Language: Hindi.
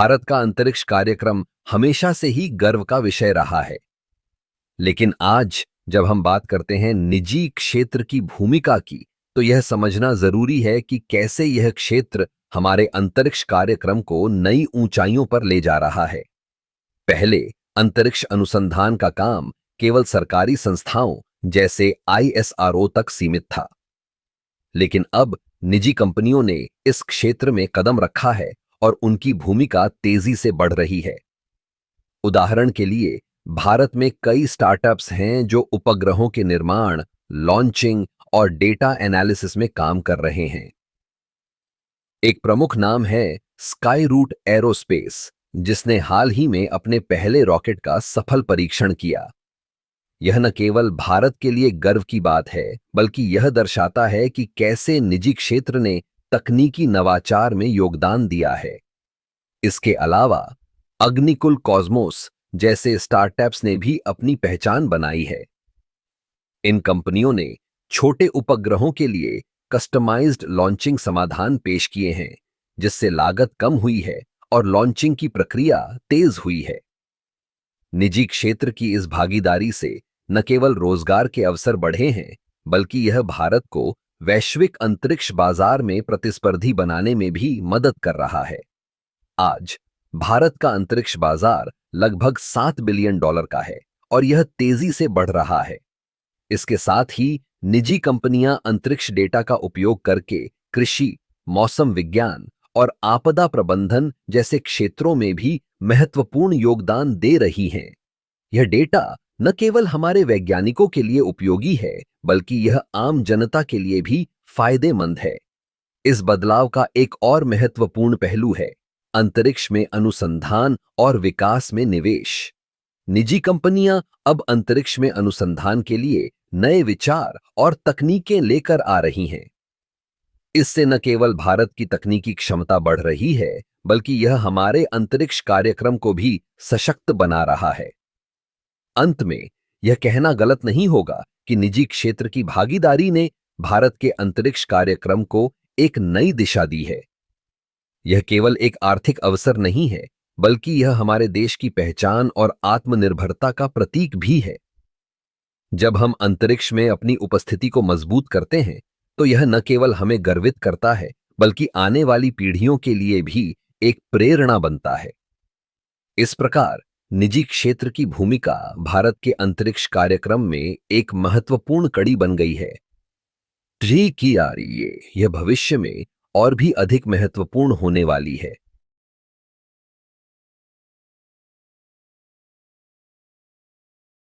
भारत का अंतरिक्ष कार्यक्रम हमेशा से ही गर्व का विषय रहा है। लेकिन आज जब हम बात करते हैं निजी क्षेत्र की भूमिका की, तो यह समझना जरूरी है कि कैसे यह क्षेत्र हमारे अंतरिक्ष कार्यक्रम को नई ऊंचाइयों पर ले जा रहा है। पहले अंतरिक्ष अनुसंधान का काम केवल सरकारी संस्थाओं जैसे आईएसआरओ तक सीमित था, लेकिन अब निजी कंपनियों ने इस क्षेत्र में कदम रखा है और उनकी भूमिका तेजी से बढ़ रही है। उदाहरण के लिए, भारत में कई स्टार्टअप्स हैं जो उपग्रहों के निर्माण, लॉन्चिंग और डेटा एनालिसिस में काम कर रहे हैं। एक प्रमुख नाम है स्काई रूट एरोस्पेस, जिसने हाल ही में अपने पहले रॉकेट का सफल परीक्षण किया। यह न केवल भारत के लिए गर्व की बात है, बल्कि यह दर्शाता है कि कैसे निजी क्षेत्र ने तकनीकी नवाचार में योगदान दिया है। इसके अलावा अग्निकुल कॉस्मोस जैसे स्टार्टअप्स ने भी अपनी पहचान बनाई है। इन कंपनियों ने छोटे उपग्रहों के लिए कस्टमाइज्ड लॉन्चिंग समाधान पेश किए हैं, जिससे लागत कम हुई है और लॉन्चिंग की प्रक्रिया तेज हुई है। निजी क्षेत्र की इस भागीदारी से न केवल रोजगार के अवसर बढ़े हैं, बल्कि यह भारत को वैश्विक अंतरिक्ष बाजार में प्रतिस्पर्धी बनाने में भी मदद कर रहा है। आज भारत का अंतरिक्ष बाजार लगभग $7 बिलियन का है और यह तेजी से बढ़ रहा है। इसके साथ ही निजी कंपनियां अंतरिक्ष डेटा का उपयोग करके कृषि, मौसम विज्ञान और आपदा प्रबंधन जैसे क्षेत्रों में भी महत्वपूर्ण योगदान दे रही हैं। यह डेटा न केवल हमारे वैज्ञानिकों के लिए उपयोगी है, बल्कि यह आम जनता के लिए भी फायदेमंद है। इस बदलाव का एक और महत्वपूर्ण पहलू है अंतरिक्ष में अनुसंधान और विकास में निवेश। निजी कंपनियां अब अंतरिक्ष में अनुसंधान के लिए नए विचार और तकनीकें लेकर आ रही हैं। इससे न केवल भारत की तकनीकी क्षमता बढ़ रही है, बल्कि यह हमारे अंतरिक्ष कार्यक्रम को भी सशक्त बना रहा है। अंत में यह कहना गलत नहीं होगा कि निजी क्षेत्र की भागीदारी ने भारत के अंतरिक्ष कार्यक्रम को एक नई दिशा दी है। यह केवल एक आर्थिक अवसर नहीं है, बल्कि यह हमारे देश की पहचान और आत्मनिर्भरता का प्रतीक भी है। जब हम अंतरिक्ष में अपनी उपस्थिति को मजबूत करते हैं, तो यह न केवल हमें गर्वित करता है, बल्कि आने वाली पीढ़ियों के लिए भी एक प्रेरणा बनता है। इस प्रकार निजी क्षेत्र की भूमिका भारत के अंतरिक्ष कार्यक्रम में एक महत्वपूर्ण कड़ी बन गई है। जी की आ रही है, यह भविष्य में और भी अधिक महत्वपूर्ण होने वाली है।